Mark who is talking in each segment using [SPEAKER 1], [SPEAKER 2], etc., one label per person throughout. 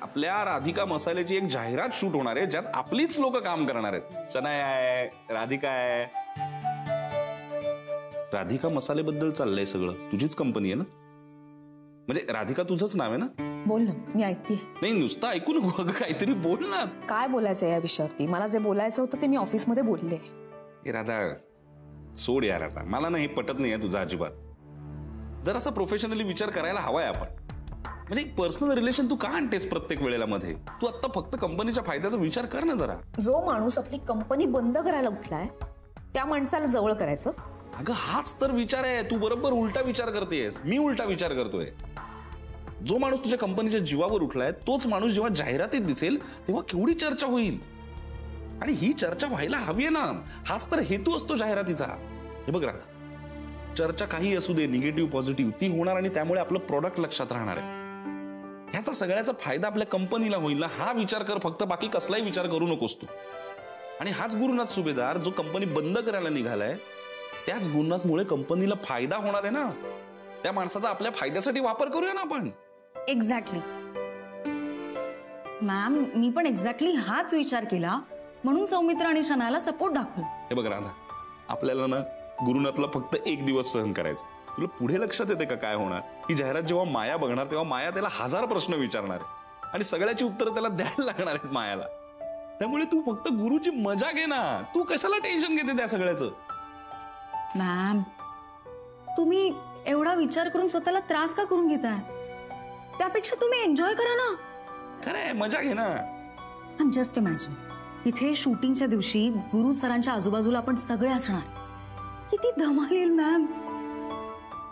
[SPEAKER 1] आपल्या राधिका मसाल्याची एक जाहिरात शूट होणार आहे ज्यात आपलीच लोक काम करणार आहेत. शनाया आहे, राधिका आहे. राधिका मसालेबद्दल चाललंय सगळं. तुझीच कंपनी आहे ना? म्हणजे राधिका तुझंच नाव आहे ना?
[SPEAKER 2] बोल ना, मी ऐकते.
[SPEAKER 1] नाही नुसतं ऐकू नको अगं, काहीतरी बोल ना.
[SPEAKER 2] काय बोलायचं या विषयावरती? मला जे बोलायचं होतं ते मी ऑफिसमध्ये बोलले.
[SPEAKER 1] राधा सोड यार, आता मला ना हे पटत नाही आहे तुझा अजिबात. जरासा प्रोफेशनली विचार करायला हवाय आपण. म्हणजे पर्सनल रिलेशन तू का आणतेस प्रत्येक वेळेला मध्ये? तू आता फक्त कंपनीच्या फायद्याचा विचार कर ना जरा.
[SPEAKER 2] जो माणूस आपली कंपनी बंद करायला उठलाय त्या माणसाला जवळ करायचं.
[SPEAKER 1] अगं हाच तर विचार आहे. तू बरोबर उलटा विचार करतेस, मी उलटा विचार करतोय. जो माणूस तुझ्या कंपनीच्या जीवावर उठलाय तोच माणूस जेव्हा जाहिरातीत दिसेल तेव्हा केवढी चर्चा होईल. आणि ही चर्चा व्हायला हवी आहे ना. हाच तर हेतू असतो जाहिरातीचा. हे बघ राधा, चर्चा काही असू दे, निगेटिव्ह पॉझिटिव्ह, ती होणार आणि त्यामुळे आपलं प्रॉडक्ट लक्षात राहणार आहे. ह्याचा सगळ्याचा फायदा आपल्या कंपनीला होईल ना, हा विचार कर फक्त. बाकी कसलाही विचार करू नकोस तू. आणि हाच गुरुनाथ सुभेदार जो कंपनी बंद करायला निघालाय, त्याच गुरुनाथमुळे कंपनीला फायदा होणार आहे ना. त्या माणसाचा आपल्या फायद्यासाठी वापर करूया ना आपण.
[SPEAKER 3] एक्झॅक्टली मॅम, मी पण एक्झॅक्टली हाच विचार केला, म्हणून सौमित्र आणि शनायाला सपोर्ट दाखवला.
[SPEAKER 1] हे बघ राधा, आपल्याला ना गुरुनाथला फक्त एक दिवस सहन करायचं. तुला पुढे लक्षात येते का काय होणार? ही जाहिरात जेव्हा माया बघणार तेव्हा माया त्याला 1000 प्रश्न विचारणार आहे आणि सगळ्याची उत्तरं त्याला द्यायला लागणार आहेत मायाला. त्यामुळे तू फक्त गुरुची मजा घे ना. तू कशाला टेन्शन घेते त्या सगळ्याचं?
[SPEAKER 3] मॅम, तुम्ही एवढा विचार करून स्वतःला त्रास का करून घेताय? त्यापेक्षा तुम्ही एन्जॉय करा ना.
[SPEAKER 1] खरंय, मजा घे ना.
[SPEAKER 3] आय एम जस्ट इमॅजिन, इथे शूटिंगच्या दिवशी गुरु सरांच्या आजूबाजूला आपण सगळे असणार. किती धमाल येईल मॅम.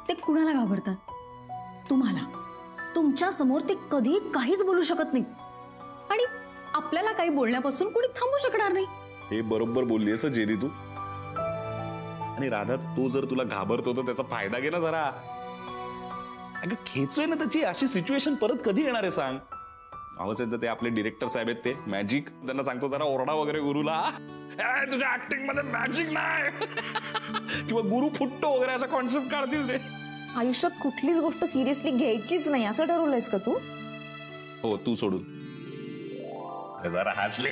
[SPEAKER 3] ते कुणाला घाबरतात? तुम्हाला. तुमच्या समोर ते कधी काहीच बोलू शकत नाही आणि आपल्याला काही बोलण्यापासून कोणी थांबू शकणार नाही.
[SPEAKER 1] हे बरोबर बोलली असं जेरी तू. आणि राधा, तू जर तुला घाबरतो तर त्याचा फायदा घे ना जरा. अगं खेचोय ना त्याची अशी सिच्युएशन परत कधी येणार आहे सांग? असेल तर ते आपले डिरेक्टर साहेब आहेत ते मॅजिक, त्यांना सांगतो जरा ओरडा वगैरे गुरुला, तुझ्या ऍक्टिंग मध्ये मॅजिक नाही किंवा गुरु फुटतो वगैरे असा कॉन्सेप्ट काढतील ते.
[SPEAKER 2] आयुष्यात कुठलीच गोष्ट सिरियसली घ्यायचीच नाही असं ठरवलंयस का तू?
[SPEAKER 1] हो, तू सोडून. जरा हसले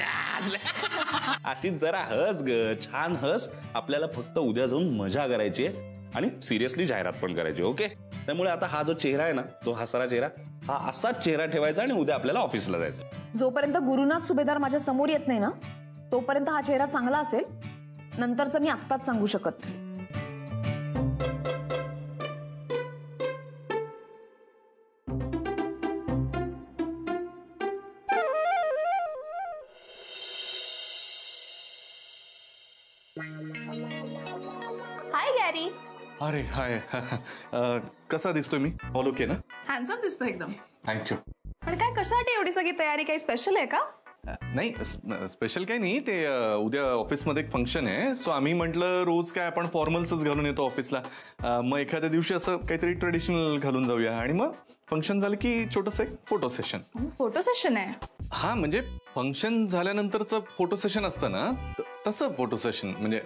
[SPEAKER 1] अशीच जरा हस ग, छान हस. आपल्याला फक्त उद्या जाऊन मजा करायची आहे आणि सिरियसली जाहिरात पण करायची. ओके? त्यामुळे आता हा जो चेहरा आहे ना, तो हसरा चेहरा, हा असाच चेहरा ठेवायचा आणि उद्या आपल्याला ऑफिसला जायचं.
[SPEAKER 2] जोपर्यंत गुरुनाथ सुभेदार माझ्या समोर येत नाही ना, तोपर्यंत हा चेहरा चांगला असेल. नंतरचं मी आत्ताच सांगू शकत नाही.
[SPEAKER 4] हाय गॅरी.
[SPEAKER 5] अरे हाय. कसा दिसतोय मी? ऑल ओके ना?
[SPEAKER 4] हँडसम दिसतो एकदम.
[SPEAKER 5] थँक्यू.
[SPEAKER 4] पण काय, कशासाठी एवढी सगळी तयारी? काही स्पेशल आहे का?
[SPEAKER 5] नाही, स्पेशल काही नाही. ते उद्या ऑफिसमध्ये एक फंक्शन आहे, सो आम्ही म्हटलं रोज काय आपण फॉर्मल्सच घालून येतो ऑफिसला, मग एखाद्या दिवशी असं काहीतरी ट्रेडिशनल घालून जाऊया. आणि मग फंक्शन झालं की छोटंसं एक फोटो सेशन.
[SPEAKER 4] फोटो सेशन आहे?
[SPEAKER 5] हा, म्हणजे फंक्शन झाल्यानंतरचं फोटो सेशन असतं ना, तसं फोटो सेशन. म्हणजे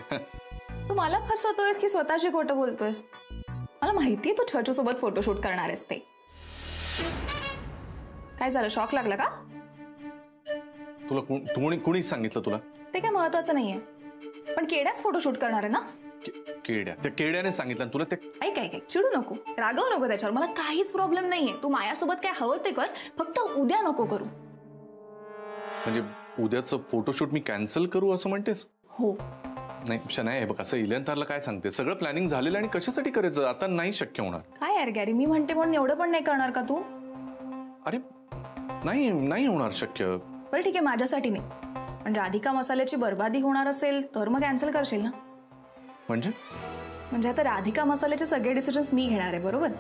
[SPEAKER 4] तू मला फसवतोयस की स्वतःची खोटं बोलतोयस? मला माहितीये तू छचू सोबत फोटोशूट करणार आहेस ते. काय झालं, शॉक लागला का?
[SPEAKER 5] तुला कोणी सांगितलं तुला?
[SPEAKER 4] ते काय महत्वाचं नाहीये, पण केड्याच फोटोशूट करणार आहे ना?
[SPEAKER 5] त्या केड्याने सांगितलं तुला? ते
[SPEAKER 4] ऐक ऐक ऐक, चिडू नको, रागवू नको त्याच्यावर. मला काहीच प्रॉब्लेम नाहीये. तू माझ्यासोबत काय हवं ते कर, फक्त उद्या नको करू.
[SPEAKER 5] म्हणजे उद्याचं फोटोशूट मी कॅन्सल करू असं म्हणतेस?
[SPEAKER 4] हो.
[SPEAKER 5] नाही शनाया, हे बघ, असं इलेंथारला काय सांगते, सगळं प्लॅनिंग झालेलं आणि कशासाठी करायचं? आता नाही शक्य होणार.
[SPEAKER 4] काय यार गॅरी, मी म्हणते म्हणून एवढं पण नाही करणार का तू?
[SPEAKER 5] अरे नाही होणार शक्य.
[SPEAKER 4] बरं ठीक आहे, माझ्यासाठी नाही, पण राधिका मसाल्याची बर्बादी होणार असेल तर मग कॅन्सल करशील ना? म्हणजे आता राधिका मसाल्याचे सगळे डिसिजन्स मी घेणार आहे, बरोबर?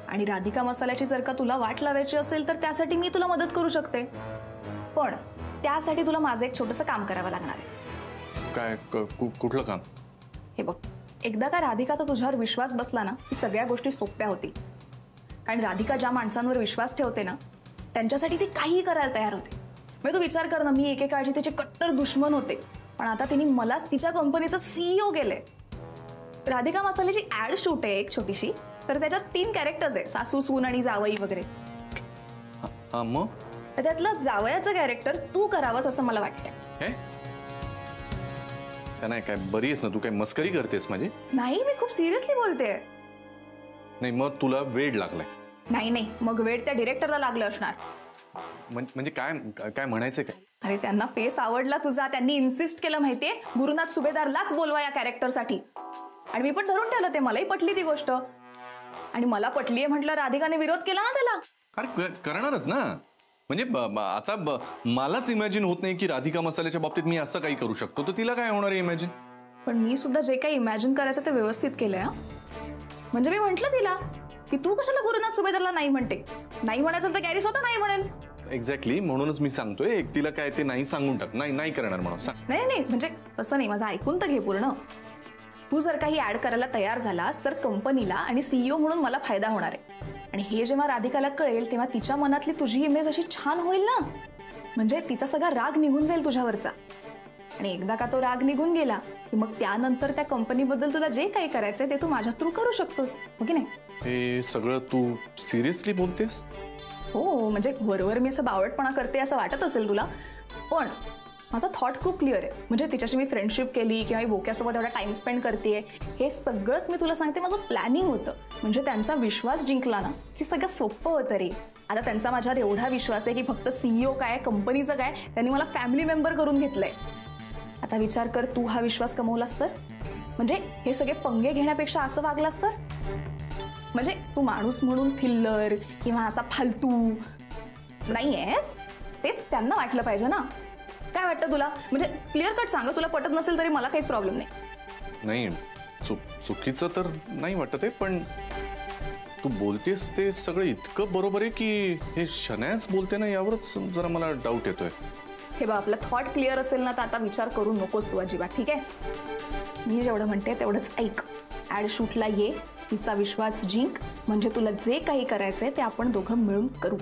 [SPEAKER 4] आणि राधिका मसाल्याची जर का तुला वाट लावायची असेल तर त्यासाठी मी तुला मदत करू शकते, पण त्यासाठी तुला माझं एक छोटंसं काम करावं लागणार आहे.
[SPEAKER 5] काय? कुठलं काम?
[SPEAKER 4] हे बघ, एकदा का राधिकाचा तुझ्यावर विश्वास बसला ना की सगळ्या गोष्टी सोप्या होतील. कारण राधिका ज्या माणसांवर विश्वास ठेवते ना, त्यांच्यासाठी ती काहीही करायला तयार होते. म्हणजे तू विचार कर ना, मी एकेकाळची तिचे कट्टर दुश्मन होते, पण आता तिने मलाच तिच्या कंपनीचं CEO केलंय. राधिका मसाल्याची ऍड शूट आहे एक छोटीशी, तर त्याच्यात 3 कॅरेक्टर्स आहे, सासू, सून आणि जावई वगैरे.
[SPEAKER 5] हा मग
[SPEAKER 4] तर त्यातलं जावयाचं कॅरेक्टर तू करावंस असं मला वाटतंय.
[SPEAKER 5] हे शनाया, काय बरी आहेस ना तू? काय मस्करी करतेस माझी?
[SPEAKER 4] नाही, मी खूप सिरियसली बोलते.
[SPEAKER 5] नाही मग तुला वेड लागलाय?
[SPEAKER 4] नाही, मग वेळ त्या डिरेक्टरला लागलं असणार.
[SPEAKER 5] म्हणजे काय काय म्हणायचं काय?
[SPEAKER 4] अरे त्यांना फेस आवडला तुझा, त्यांनी इन्सिस्ट केलं माहितीये गुरुनाथ सुभेदारलाच बोलवा या कॅरेक्टरसाठी. आणि मी पण धरून ठेवलं ते, मलाही पटली ती गोष्ट. आणि मला पटलीये म्हटलं राधिकाने विरोध केला ना त्याला.
[SPEAKER 5] अरे करणारच ना. म्हणजे आता मलाच इमॅजिन होत नाही की राधिका मसाल्याच्या बाबतीत मी असं काही करू शकतो, तर तिला काय होणार आहे इमॅजिन?
[SPEAKER 4] पण मी सुद्धा जे काही इमॅजिन करायचं ते व्यवस्थित केलंय. म्हणजे मी म्हंटल तिला की तू कशाला गुरुनाथ सुभेदारला नाही म्हणते. नाही म्हणायचं तर गॅरी स्वतः नाही म्हणेल.
[SPEAKER 5] एक्झॅक्टली, म्हणूनच मी सांगतोय तिला काय ते नाही सांगून टाक. नाही करणार म्हणून सांग.
[SPEAKER 4] नाही म्हणजे तसं नाही, माझं ऐकून तर घे पूर्ण. तू जर काही ऍड करायला तयार झालास तर कंपनीला आणि सीईओ म्हणून मला फायदा होणार आहे. आणि हे जेव्हा राधिकाला कळेल तेव्हा तिच्या मनातली तुझी इमेज अशी छान होईल ना. म्हणजे तिचा सगळा राग निघून जाईल तुझ्यावरचा. आणि एकदा का तो राग निघून गेला की मग त्यानंतर त्या कंपनीबद्दल तुला जे काही करायचंय ते तू माझ्या थ्रू करू शकतोस, हो की नाही?
[SPEAKER 5] हे सगळं तू सिरियसली बोलतेस?
[SPEAKER 4] हो, म्हणजे वरवर मी असं बावळटपणा करते असं वाटत असेल तुला, पण माझा थॉट खूप क्लिअर आहे. म्हणजे तिच्याशी मी फ्रेंडशिप केली किंवा मी बोक्यासोबत एवढा टाइम स्पेंड करतेय, हे सगळंच मी तुला सांगते माझं प्लॅनिंग होतं. म्हणजे त्यांचा विश्वास जिंकला ना की सगळं सोपं होतं रे. आता त्यांचा माझ्यावर एवढा विश्वास आहे की फक्त सीईओ काय कंपनीचं काय, त्यांनी मला फॅमिली मेंबर करून घेतलंय. आता विचार कर, तू हा विश्वास कमवलास तर, म्हणजे हे सगळे पंगे घेण्यापेक्षा असं वागलास तर. म्हणजे तू माणूस म्हणून थिल्लर किंवा असा फालतू नाहीयेस, तेच त्यांना वाटलं पाहिजे ना. काय वाटतं तुला? म्हणजे क्लिअर कट सांग, तुला पटत नसेल तरी मला काहीच प्रॉब्लेम नाही.
[SPEAKER 5] चुकीचं तर नाही वाटत आहे, पण तू बोलतेस ते सगळं इतकं बरोबर आहे की हे शनायाच बोलते ना यावरच जरा मला डाऊट येतोय.
[SPEAKER 4] हे बा, आपला थॉट क्लिअर असेल ना तर आता विचार करू नकोस तू अजिबात, ठीक आहे? मी जेवढं म्हणते तेवढंच ऐक. ऍड शूटला ये, तिचा विश्वास जिंक, म्हणजे तुला जे काही करायचंय ते आपण दोघं मिळून करू.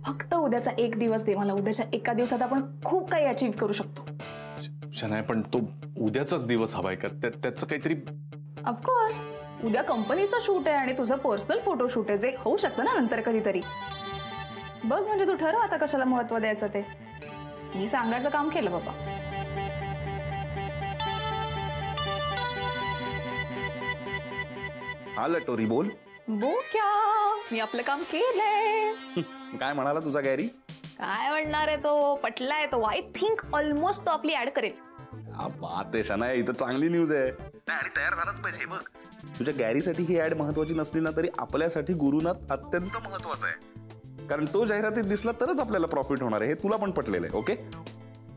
[SPEAKER 4] फक्त उद्याचा एक दिवस दे मला. उद्याच्या एका दिवसात आपण खूप काही अचीव्ह करू शकतो.
[SPEAKER 5] शनाया, पण तो उद्याचाच दिवस हवाय का? त्याचं काहीतरी.
[SPEAKER 4] ऑफकोर्स उद्या कंपनीचा शूट आहे आणि तुझं पर्सनल फोटो शूट आहे, जे होऊ शकतं ना नंतर कधीतरी. बघ, म्हणजे तू ठरव आता कशाला महत्व द्यायचं ते. मी सांगायचं काम केलं बाबा.
[SPEAKER 1] हा लटोरी बोल.
[SPEAKER 4] क्या मी आपलं काम केलंय.
[SPEAKER 1] काय म्हणाला तुझा गॅरी?
[SPEAKER 4] काय म्हणणार आहे तो? पटलाय तो. आय थिंक ऑलमोस्ट तो आपली ऍड करेल.
[SPEAKER 1] बात आहे शनाया, इथं चांगली न्यूज आहे. आणि तयार झालाच पाहिजे. बघ, तुझ्या गॅरीसाठी ही ऍड महत्वाची नसली ना तरी आपल्यासाठी गुरुनाथ अत्यंत महत्वाचा आहे. कारण तो जाहिरातीत दिसला तरच आपल्याला प्रॉफिट होणार आहे, हे तुला पण पटलेलं आहे. ओके,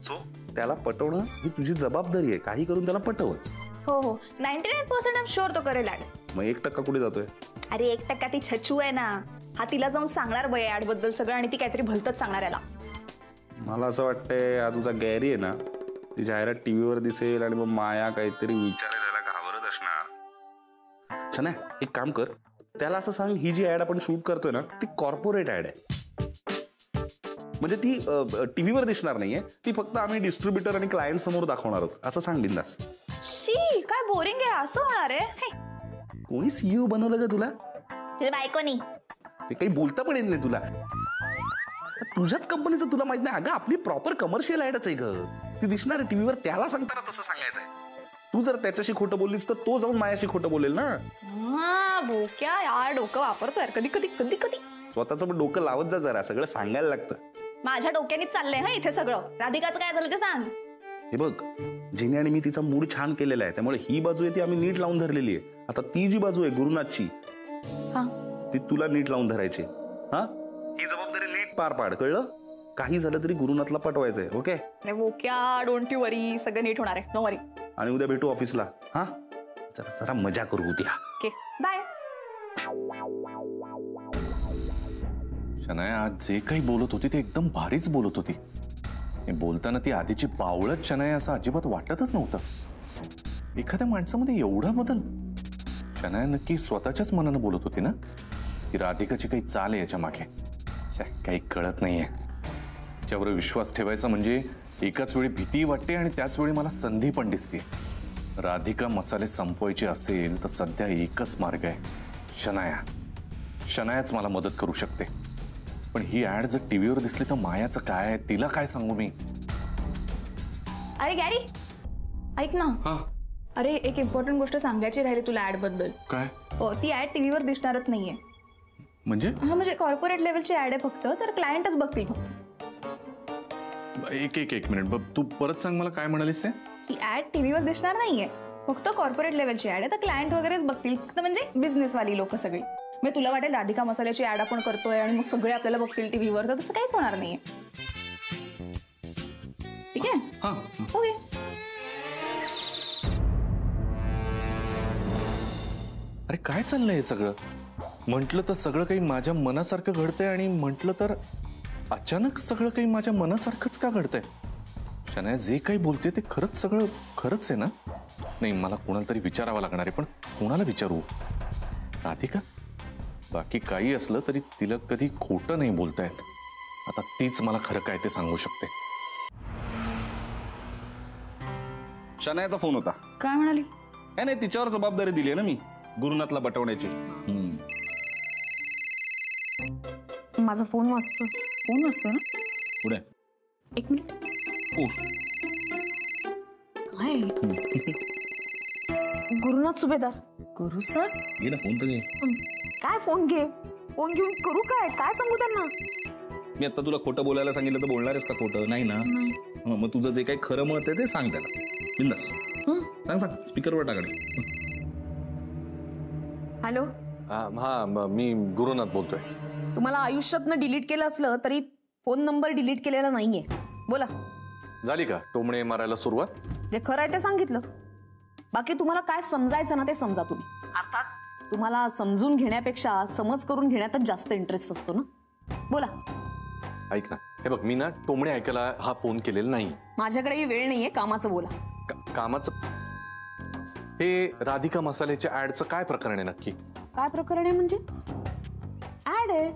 [SPEAKER 1] सो त्याला पटवणं ही तुझी जबाबदारी आहे. काही करून त्याला पटवच.
[SPEAKER 4] हो 99% आय शुअर तो करेल ऍड.
[SPEAKER 1] मग 1% कुठे जातोय?
[SPEAKER 4] अरे 1% ती छचू आहे ना. हा तिला जाऊन सांगणार बय ऍड बद्दल सगळं, आणि ती काहीतरी भलतच सांगणार याला.
[SPEAKER 1] मला असं वाटतंय हा तुझा गॅरी आहे ना, ती जाहिरात टीव्हीवर दिसेल आणि मग माया काहीतरी विचारायला घाबरत असणार. छान आहे, एक काम कर, त्याला असं सांग ही जी ऍड आपण शूट करतोय ना ती कॉर्पोरेट ऍड आहे. म्हणजे ती टीव्हीवर दिसणार नाहीये, ती फक्त आम्ही डिस्ट्रीब्युटर आणि क्लायंट समोर दाखवणार आहोत असं सांग बिंदास.
[SPEAKER 4] शी, काय बोरिंग आहे. असं होणार आहे?
[SPEAKER 1] कोणी सीईओ बनवलं का तुला?
[SPEAKER 4] बायकोनी.
[SPEAKER 1] ते काही बोलता पण येत नाही तुला. तुझ्याच कंपनीचं तुला माहित नाही? अगं आपली प्रॉपर कमर्शियल ऍडच आहे ग, ती दिसणार आहे टीव्हीवर. त्याला सांगताना तसं सांगायचंय. तू जर त्याच्याशी खोटं बोललीस तर तो जाऊन मायाशी खोटं बोलेल ना.
[SPEAKER 4] बोक्या यार, डोकं वापरतो यार कधी कधी.
[SPEAKER 1] स्वतःच पण डोकं लावत जा जरा, सगळं सांगायला लागतं.
[SPEAKER 4] माझ्या डोक्यानेच चाललंय हा इथे सगळं. राधिकाचं काय झालं ते सांग.
[SPEAKER 1] हे बघ, जिने आणि मी तिचा मूड छान केलेला आहे, त्यामुळे ही बाजू आहे ती आम्ही नीट लावून धरलेली आहे. आता ती जी बाजू आहे गुरुनाथची, ती तुला नीट लावून धरायची. हा, ही जबाबदारी नीट पार पाड, कळलं? काही झालं तरी गुरुनाथला पटवायचंय. ओके
[SPEAKER 4] बोक्या, डोंट यू वरी, सगळं नीट होणार आहे, नो वरी.
[SPEAKER 1] आणि उद्या भेटू ऑफिसला. हा, जरा मजा करू उद्या.
[SPEAKER 4] Okay, bye.
[SPEAKER 5] शनाया आज जे काही बोलत होती ते एकदम भारीच बोलत होती. बोलताना ती आधीची बावळत शनाया असं अजिबात वाटतच नव्हतं. एखाद्या माणसामध्ये एवढा बदल. शनाया नक्की स्वतःच्याच मनानं बोलत होती ना, की राधिकाची काही चाल आहे याच्या मागे. काही कळत नाहीये. तिच्यावर विश्वास ठेवायचा म्हणजे एकाच वेळी भीती वाटते आणि त्याच वेळी मला संधी पण दिसते. राधिका मसाले संपवायचे असेल तर सध्या एकच मार्ग आहे, शनायाच मला मदत करू शकते. पण ही ऍड जर टीव्हीवर दिसली तर मायाचं काय, तिला काय सांगू मी?
[SPEAKER 4] अरे गॅरी, ऐक ना.
[SPEAKER 5] हा
[SPEAKER 4] अरे एक इम्पॉर्टंट गोष्ट सांगायची राहिली तुला ऍड बद्दल.
[SPEAKER 5] काय
[SPEAKER 4] ती ऍड टीव्हीवर दिसणारच नाहीये.
[SPEAKER 5] म्हणजे?
[SPEAKER 4] हा म्हणजे कॉर्पोरेट लेवलची ऍड आहे फक्त, तर क्लायंटच बघतील फक्त.
[SPEAKER 5] एक मिनिट तू परत सांग मला, काय म्हणालीस ते?
[SPEAKER 4] ही ऍड टीव्हीवर दिसणार नाहीये, फक्त कॉर्पोरेट लेवलची ऍड आहे, तर क्लायंट वगैरेच बघतील, फक्त म्हणजे बिझनेसवाली लोक सगळी. मग तुला वाटेल राधिका मसाल्याची ऍड आपण करतोय आणि मग सगळे आपल्याला बघतील टीव्हीवर, तर तसं काहीच होणार नाहीये. ठीक आहे?
[SPEAKER 5] हा
[SPEAKER 4] ओके.
[SPEAKER 5] अरे काय चाललंय हे सगळं? म्हटलं तर सगळं काही माझ्या मनासारखं घडतंय आणि म्हटलं तर अचानक सगळं काही माझ्या मनासारखंच का घडतंय? शनाया जे काही बोलते ते खरंच सगळं खरंच आहे ना? नाही, मला कोणाला तरी विचारावं लागणार आहे, पण कोणाला विचारू? राधिका? बाकी काही असलं तरी तिला कधी खोटं नाही बोलता येत. आता तीच मला खरं काय ते सांगू शकते.
[SPEAKER 1] शनायाचा फोन होता.
[SPEAKER 3] काय म्हणाली?
[SPEAKER 1] नाही, तिच्यावर जबाबदारी दिली आहे ना मी, गुरुनाथला पटवण्याची.
[SPEAKER 2] माझा फोन वाजतो.
[SPEAKER 3] फोन वाजतो ना?
[SPEAKER 1] पुढे
[SPEAKER 3] एक मिनिट. काय?
[SPEAKER 2] गुरुनाथ सुभेदार.
[SPEAKER 3] गुरु सर?
[SPEAKER 1] घे ना फोन तर घे.
[SPEAKER 2] काय फोन घे? फोन घेऊन करू काय? काय सांगू त्यांना?
[SPEAKER 1] मी आता तुला खोटं बोलायला सांगितलं तर बोलणार आहेस का खोटं? नाही ना. मग तुझं जे काही खरं मत आहे ते सांग त्याला. बिंदास सांग. स्पीकरवर टाका.
[SPEAKER 2] हॅलो,
[SPEAKER 5] हा मी गुरुनाथ बोलतोय.
[SPEAKER 2] तुम्हाला आयुष्यातनं डिलीट केलं असलं तरी फोन नंबर डिलीट केलेला नाहीये. बोला.
[SPEAKER 5] झाली का टोमणे मारायला सुरुवात?
[SPEAKER 2] जे खरं आहे ते सांगितलं. बाकी तुम्हाला काय समजायचं ना ते समजा तुम्ही. अर्थात तुम्हाला समजून घेण्यापेक्षा समज करून घेण्यातच जास्त इंटरेस्ट असतो ना. बोला.
[SPEAKER 5] ऐक ना, हे बघ, मी ना टोमणे ऐकायला हा फोन केलेला नाही.
[SPEAKER 2] माझ्याकडेही वेळ नाहीये, कामाचं बोला.
[SPEAKER 5] कामाचं? हे राधिका मसाल्याच्या ऍडचं काय प्रकरण आहे नक्की?
[SPEAKER 2] काय प्रकरण आहे म्हणजे? ऍड आहे.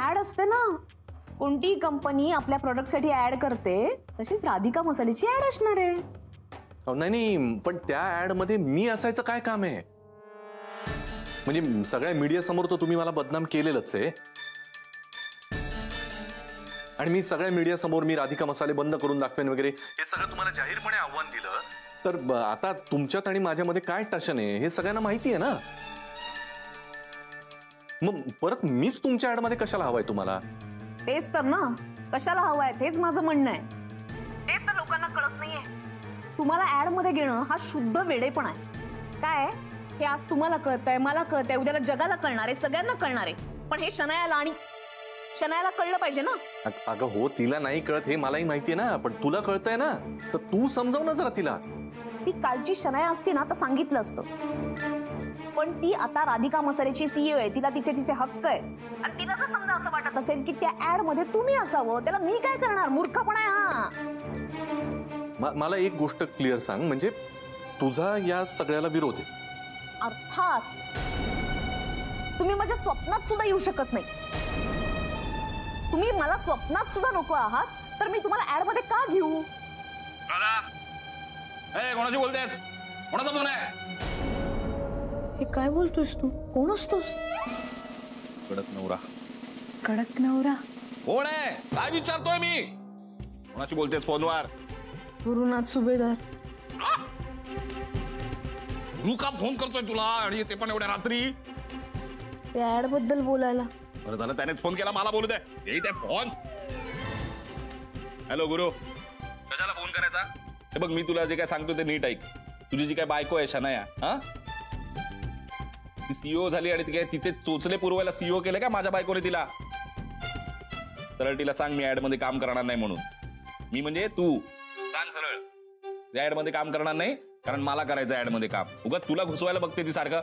[SPEAKER 2] ऍड असते ना, कोणतीही कंपनी आपल्या प्रोडक्टसाठी ऍड करते, तशीच राधिका मसाल्याची ऍड असणार आहे.
[SPEAKER 5] नाही, पण त्या ऍड मध्ये मी असायचं काय काम आहे? म्हणजे सगळ्या मीडिया समोर तर तुम्ही मला बदनाम केलेलंच आहे, आणि मी सगळ्या मीडिया समोर मी राधिका मसाले बंद करून दाखवेन वगैरे हे सगळं तुम्हाला जाहीरपणे आव्हान दिलं, तर आता तुमच्यात आणि माझ्यामध्ये काय टशन आहे हे सगळ्यांना माहिती आहे ना. मग परत मीच तुमच्या ऍड मध्ये कशाला हवाय तुम्हाला?
[SPEAKER 2] तेच तर ना, कशाला हवाय तेच माझं म्हणणं आहे. तेच तर लोकांना कळत नाहीये. तुम्हाला ऍड मध्ये घेणं हा शुद्ध वेडेपणा आहे. काय हे आज तुम्हाला कळतंय, मला कळतंय, उद्याला जगाला कळणार आहे, सगळ्यांना कळणार आहे. पण हे शनायाला कळलं पाहिजे ना.
[SPEAKER 5] अगं हो, तिला नाही कळत हे मलाही माहितीये ना, पण तुला कळतंय ना, तर तू समजाव ना जरा तिला.
[SPEAKER 2] ती कालची शनाया असती ना तर सांगितलं असतं, पण ती आता राधिका मसाल्याची सीईओ आहे. तिला तिचे हक्क आहे, आणि तिला जर समजा असं वाटत असेल की त्या ऍड मध्ये तुम्ही असावं, त्याला मी काय करणार? मूर्खपणा आहे हा.
[SPEAKER 5] मला एक गोष्ट क्लिअर सांग, म्हणजे तुझा या सगळ्याला विरोध आहे?
[SPEAKER 2] अर्थात. तुम्ही माझ्या स्वप्नात सुद्धा येऊ शकत नाही. तुम्ही मला स्वप्नात सुद्धा नको आहात, तर मी तुम्हाला ऍड मध्ये का घेऊ?
[SPEAKER 1] कोणाशी बोलतेस? कोणाचा फोन आहे?
[SPEAKER 2] हे काय बोलतोस तू? कोण असतोस?
[SPEAKER 1] कडक नवरा.
[SPEAKER 3] कडक नवरा?
[SPEAKER 1] कोण आहे? काय विचारतोय मी? कोणाशी बोलतेस फोनवर?
[SPEAKER 2] गुरुनाथ सुभेदार.
[SPEAKER 1] गुरु का फोन करतोय तुला, आणि ते पण एवढ्या रात्री?
[SPEAKER 2] त्या ऍड बद्दल बोलायला.
[SPEAKER 1] बरं झालं त्यानेच फोन केला, मला बोलू दे. येईल फोन. हॅलो गुरु, कशाला फोन करायचा? हे बघ, मी तुला जे काय सांगतो ते नीट ऐक. तुझी जी काय बायको आहे शनाया, हा, ती सीईओ झाली आणि ती काय तिचे चोचले पुरवायला सीईओ केले का माझ्या बायकोने तिला? सरळ तिला सांग मी ऍड मध्ये काम करणार नाही म्हणून. मी म्हणजे तू. सांग सरळ ऍड मध्ये काम करणार नाही, कारण मला करायचं ऍड मध्ये काम. उगाच तुला घुसवायला बघते ती सारखं.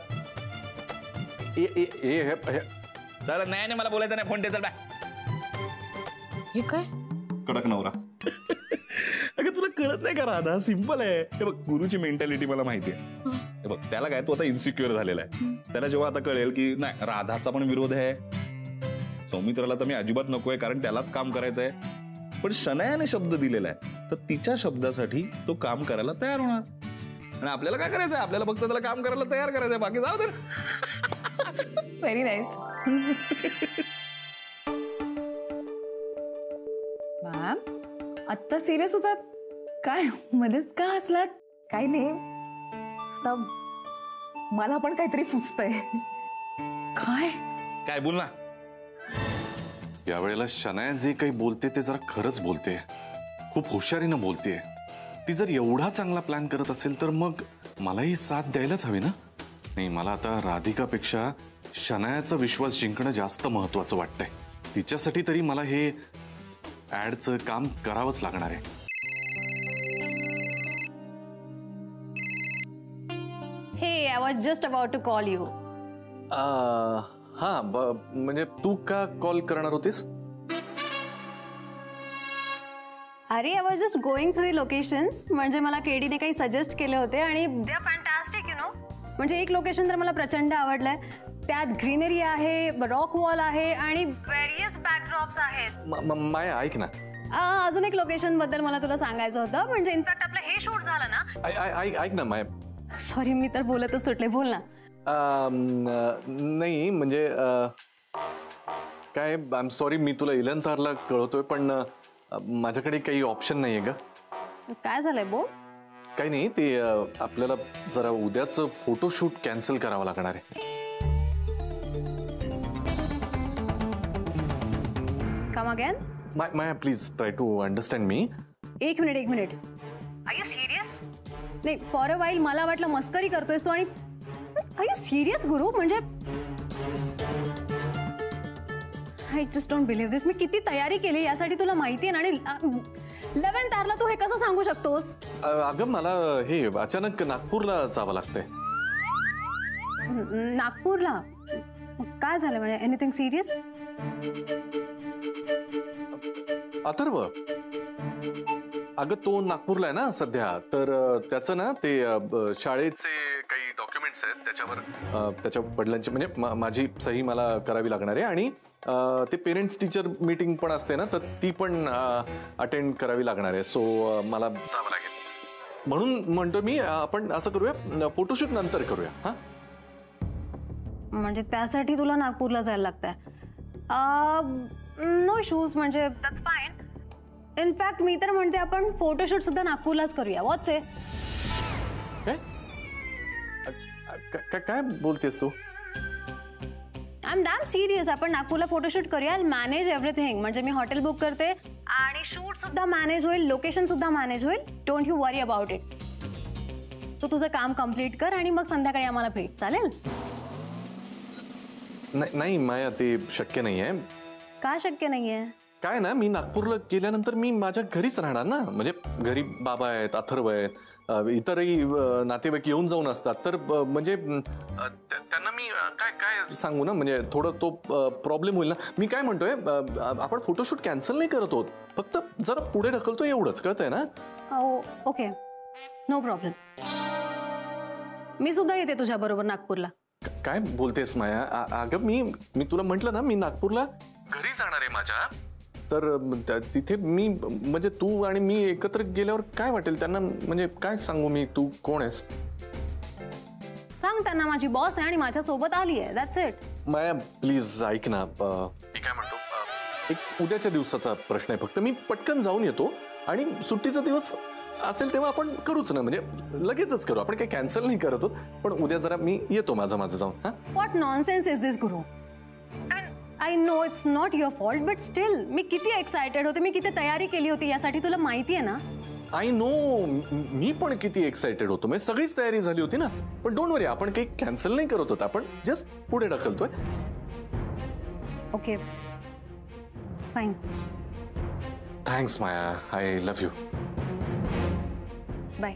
[SPEAKER 1] चल नाही मला बोलायचं नाही, फोन दे. चल बाय.
[SPEAKER 2] हे काय?
[SPEAKER 1] कडक नवरा. अगं तुला कळत नाही का राधा? सिंपल आहे. हे बघ, गुरुची मेंटॅलिटी मला माहिती आहे. हे बघ, त्याला काय, तो आता इन्सिक्युअर झालेला आहे. त्याला जेव्हा आता कळेल की नाही राधाचा पण विरोध आहे, सौमित्राला तर मी अजिबात नकोय कारण त्यालाच काम करायचंय, पण शनायाने शब्द दिलेला आहे तर तिच्या शब्दासाठी तो काम करायला तयार होणार. आणि आपल्याला काय करायचंय? आपल्याला फक्त त्याला काम करायला तयार करायचंय, बाकी जाऊ दे.
[SPEAKER 4] Very nice.
[SPEAKER 2] मॅम आत्ता सिरियस होतात काय? मध्येच का हसलात? काही नाही, आता मला पण काहीतरी सुचतंय.
[SPEAKER 3] काय?
[SPEAKER 1] काय बोल ना.
[SPEAKER 5] यावेळेला शनाया जे काही बोलते ते जरा खरंच बोलते, खूप हुशारीनं बोलते. ती जर एवढा चांगला प्लॅन करत असेल तर मग मलाही साथ द्यायलाच हवी ना. नाही, मला आता राधिकापेक्षा शनायाचा विश्वास जिंकणं जास्त महत्वाचं वाटतंय. तिच्यासाठी तरी मला हे ऍडचं काम करावंच लागणार आहे.
[SPEAKER 2] हे I was just about to call you.
[SPEAKER 5] हा, म्हणजे तू का कॉल करणार होतीस?
[SPEAKER 2] अरे I was just going through the locations. म्हणजे मला केडीने काही सजेस्ट केले होते आणि they are fantastic you know. म्हणजे एक लोकेशन तर मला प्रचंड आवडलंय. त्यात ग्रीनरी आहे, रॉक वॉल आहे आणि व्हेरियस बॅकड्रॉप्स आहेत.
[SPEAKER 5] माया ऐक ना.
[SPEAKER 2] अजून एक लोकेशन बद्दल मला तुला सांगायचं होतं. म्हणजे इनफॅक्ट आपलं हे शूट झालं ना.
[SPEAKER 5] ऐक ना माया.
[SPEAKER 2] सॉरी मी तर बोलतच सुटले, बोल ना.
[SPEAKER 5] नाही म्हणजे काय, आय एम सॉरी, मी तुला इलंतारला कळवतोय पण माझ्याकडे काही ऑप्शन नाहीये ग.
[SPEAKER 2] काय झालंय बोल.
[SPEAKER 5] काही नाही, ते आपल्याला जरा उद्याचं फोटोशूट कॅन्सल करावं लागणार आहे.
[SPEAKER 2] Come again.
[SPEAKER 5] Maya please try to understand me.
[SPEAKER 2] एक मिनिट. Are you serious? नाही, फॉर अ वाईल मला वाटलं मस्करी करतोयस तू. आणि आर यू सिरियस गुरु? म्हणजे आय जस्ट डोंट बिलीव्ह दिस. मी किती तयारी केली यासाठी तुला माहिती आहे ना. आणि 11th आरला तू हे कसं सांगू शकतोस?
[SPEAKER 5] अगं मला हे अचानक नागपूरला जावं लागतंय.
[SPEAKER 2] नागपूरला? काय झालं? म्हणजे एनिथिंग सिरियस?
[SPEAKER 5] अथर्व, अगं तो नागपूरला आहे ना सध्या. तर त्याचं ना ते शाळेचे काही डॉक्युमेंट्स आहेत, त्याच्यावर त्याच्या वडिलांची म्हणजे माझी सही मला करावी लागणार आहे. आणि ते पेरेंट्स टीचर मीटिंग पण असते ना, तर ती पण अटेंड करावी लागणार आहे. सो मला जावं लागेल. म्हणून म्हणतो मी, आपण असं करूया, फोटोशूट नंतर करूया. हा,
[SPEAKER 2] म्हणजे त्यासाठी तुला नागपूरला जायला लागतंय? नो इश्यूज, म्हणजे दॅट्स फाईन. इनफॅक्ट मी तर म्हणते आपण फोटोशूट सुद्धा नागपूरलाच करूया. What's it?
[SPEAKER 5] काय काय बोलतेस तू?
[SPEAKER 2] I am damn serious. आपण नागपूरला फोटोशूट करूया. I manage everything. म्हणजे मी हॉटेल बुक करते आणि शूट सुद्धा मॅनेज होईल, लोकेशन सुद्धा मॅनेज होईल. Don't you worry about it. तू तुझं काम कम्प्लीट कर आणि मग संध्याकाळी आम्हाला भेट. चालेल?
[SPEAKER 5] नाही माया, ते शक्य नाहीये.
[SPEAKER 2] का शक्य नाहीये?
[SPEAKER 5] काय ना, मी नागपूरला गेल्यानंतर मी माझ्या घरीच राहणार ना. म्हणजे घरी बाबा आहेत, अथर्व आहेत, इतरही नातेवाईक येऊन जाऊन असतात. तर म्हणजे त्यांना मी काय काय सांगू ना, म्हणजे थोडं तो प्रॉब्लेम होईल ना. मी काय म्हणतोय, आपण फोटोशूट कॅन्सल नाही करत आहोत, फक्त जरा पुढे ढकलतोय, एवढंच. कळतंय ना?
[SPEAKER 2] Okay, no problem. मी सुद्धा येते तुझ्या बरोबर नागपूरला.
[SPEAKER 5] काय बोलतेस माया? अगं मी तुला म्हटलं ना, मी नागपूरला घरी जाणार आहे माझ्या. तर तिथे मी म्हणजे तू आणि मी एकत्र गेल्यावर काय वाटेल त्यांना? म्हणजे काय सांगू मी, तू कोण आहेस?
[SPEAKER 2] सांग त्यांना माझी बॉस आहे आणि माझ्या सोबत आली आहे. That's it.
[SPEAKER 5] माया प्लीज ऐक ना. मी काय म्हणतो, एक उद्याच्या दिवसाचा प्रश्न आहे फक्त. मी पटकन जाऊन येतो आणि सुट्टीचा दिवस असेल तेव्हा आपण करूच ना. म्हणजे लगेचच करू, आपण काही कॅन्सल नाही करत आहोत. पण उद्या जरा मी येतो माझं जाऊन. हा,
[SPEAKER 2] what nonsense is this Guru? I know it's not your fault, but still मी किती एक्सायटेड होते, मी किती तयारी केली होती यासाठी, तुला माहिती आहे ना.
[SPEAKER 5] आय नो, मी पण किती एक्सायटेड होतो. म्हणजे सगळीच तयारी झाली होती ना. पण डोंट वरी, आपण काही कॅन्सल नाही करत होत, आपण जस्ट पुढे ढकलतोय.
[SPEAKER 2] Okay, fine.
[SPEAKER 5] Thanks Maya, I love you.
[SPEAKER 2] Bye.